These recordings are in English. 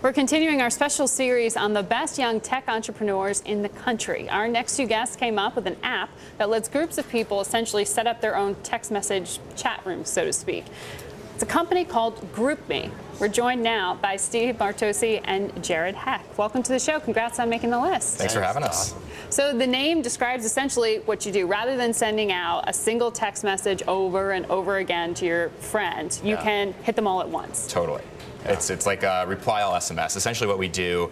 We're continuing our special series on the best young tech entrepreneurs in the country. Our next two guests came up with an app that lets groups of people essentially set up their own text message chat rooms, so to speak. It's a company called GroupMe. We're joined now by Steve Martocci and Jared Hecht. Welcome to the show. Congrats on making the list. Thanks for having us. So the name describes essentially what you do. Rather than sending out a single text message over and over again to your friend, you can hit them all at once. Totally. It's like a reply all SMS. Essentially what we do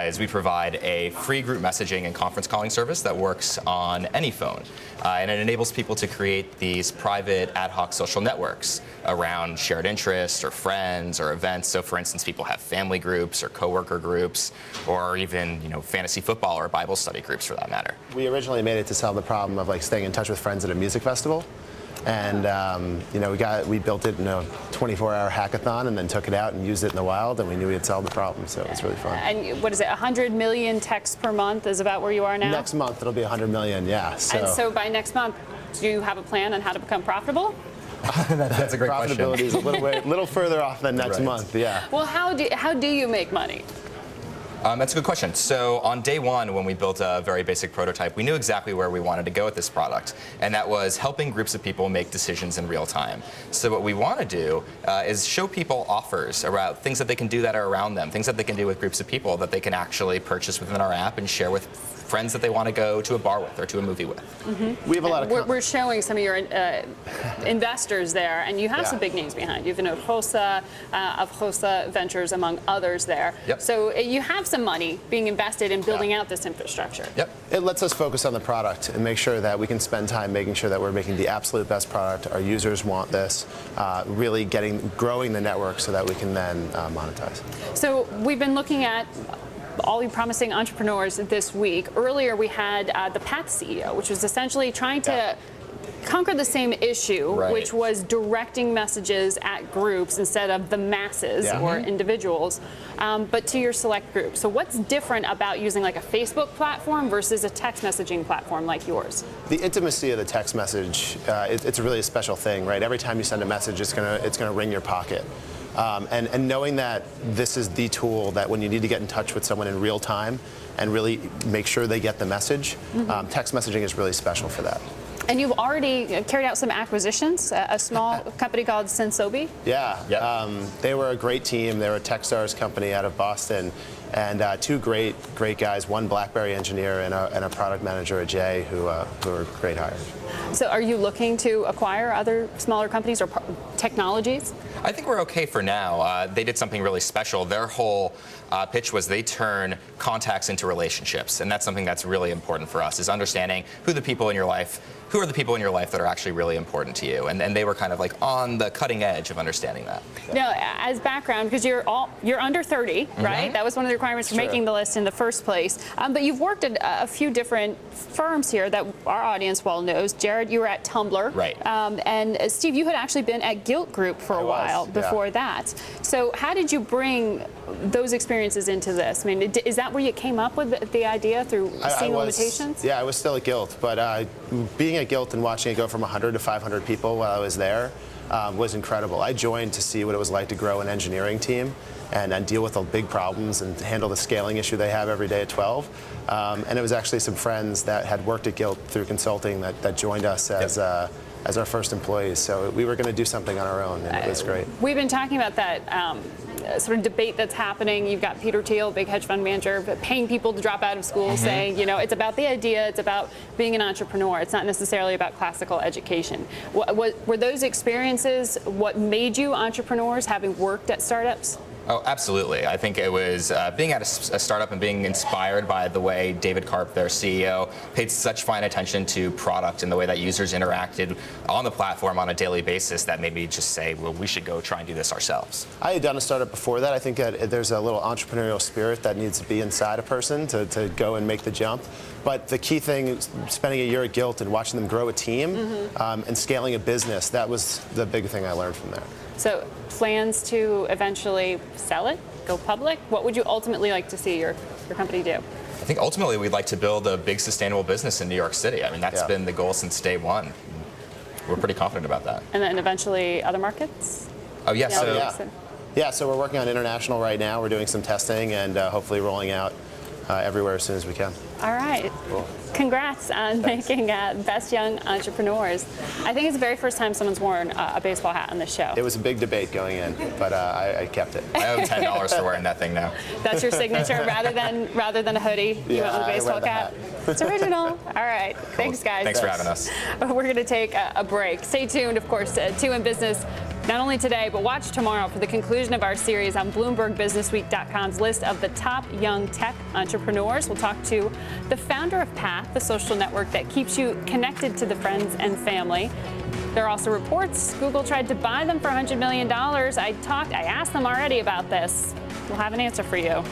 is we provide a free group messaging and conference calling service that works on any phone. And it enables people to create these private ad hoc social networks around shared interests or friends or events. So for instance, people have family groups or coworker groups or even fantasy football or Bible study groups for that matter. We originally made it to solve the problem of like staying in touch with friends at a music festival. And we built it in a 24-hour hackathon and then took it out and used it in the wild, and we knew we had solved the problem, so it was really fun. And what is it, 100 million texts per month is about where you are now? Next month it'll be 100 million, yeah. And so by next month, do you have a plan on how to become profitable? That's a great question. Profitability is a little further off than next month, yeah. Well, how do you make money? That's a good question. So on day one, when we built a very basic prototype, we knew exactly where we wanted to go with this product, and that was helping groups of people make decisions in real time. So what we want to do is show people offers about things that they can do that are around them, things that they can do with groups of people that they can actually purchase within our app and share with friends that they want to go to a bar with or to a movie with. Mm-hmm. We have a lot of we're showing some of your investors there, and you have some big names behind you. You have Hosa Ventures, among others there. Yep. So you have some money being invested in building out this infrastructure. Yep. It lets us focus on the product and make sure that we can spend time making sure that we're making the absolute best product. Our users want this, really growing the network so that we can then monetize. So we've been looking at all you promising entrepreneurs this week. Earlier we had the Path CEO, which was essentially trying to conquer the same issue, which was directing messages at groups instead of the masses or individuals, but to your select group. So what's different about using like a Facebook platform versus a text messaging platform like yours? The intimacy of the text message, it's really a special thing, right? Every time you send a message, it's gonna ring your pocket. And knowing that this is the tool that when you need to get in touch with someone in real time and really make sure they get the message, text messaging is really special for that. And you've already carried out some acquisitions, a small company called Sensobi. Yeah, they were a great team. They were a Techstars company out of Boston, and two great guys, one BlackBerry engineer and a product manager, Jay, who were great hires. So are you looking to acquire other smaller companies or technologies? I think we're okay for now. They did something really special. Their whole pitch was they turn contacts into relationships, and that's something that's really important for us, is understanding who are the people in your life that are actually really important to you, and they were kind of like on the cutting edge of understanding that. Now, as background, because you're under 30, right? That was one of the requirements for making the list in the first place. But you've worked at a few different firms here that our audience well knows. Jared, you were at Tumblr, right? And Steve, you had actually been at Gilt Group for a while before that. So how did you bring those experiences into this? I mean, is that where you came up with the idea, through seeing limitations? Yeah, I was still at Gilt, but being at Gilt and watching it go from 100 to 500 people while I was there was incredible. I joined to see what it was like to grow an engineering team and deal with the big problems and handle the scaling issue they have every day at 12. And it was actually some friends that had worked at Gilt through consulting that joined us as our first employees. So we were going to do something on our own, and it was great. We've been talking about that sort of debate that's happening. You've got Peter Thiel, big hedge fund manager, paying people to drop out of school, saying, it's about the idea, it's about being an entrepreneur. It's not necessarily about classical education. Were those experiences what made you entrepreneurs, having worked at startups? Oh, absolutely. I think it was being at a startup and being inspired by the way David Karp, their CEO, paid such fine attention to product and the way that users interacted on the platform on a daily basis that made me just say, well, we should go try and do this ourselves. I had done a startup before that. I think that there's a little entrepreneurial spirit that needs to be inside a person to go and make the jump. But the key thing is spending a year at Gilt and watching them grow a team and scaling a business, that was the big thing I learned from there. So plans to eventually sell it, go public? What would you ultimately like to see your company do? I think ultimately we'd like to build a big sustainable business in New York City. I mean, that's been the goal since day one. We're pretty confident about that. And then eventually other markets? Oh, yes. Yeah, so we're working on international right now. We're doing some testing and hopefully rolling out everywhere as soon as we can. All right. Cool. Congrats on making Best Young Entrepreneurs. I think it's the very first time someone's worn a baseball hat on this show. It was a big debate going in, but I kept it. I owe $10 for wearing that thing now. That's your signature rather than a hoodie. You went with a baseball cap. It's original. All right. Cool. Thanks, guys. Thanks for having us. We're going to take a break. Stay tuned, of course, to InBusiness. Not only today, but watch tomorrow for the conclusion of our series on BloombergBusinessWeek.com's list of the top young tech entrepreneurs. We'll talk to the founder of Path, the social network that keeps you connected to the friends and family. There are also reports Google tried to buy them for $100 million. I asked them already about this. We'll have an answer for you.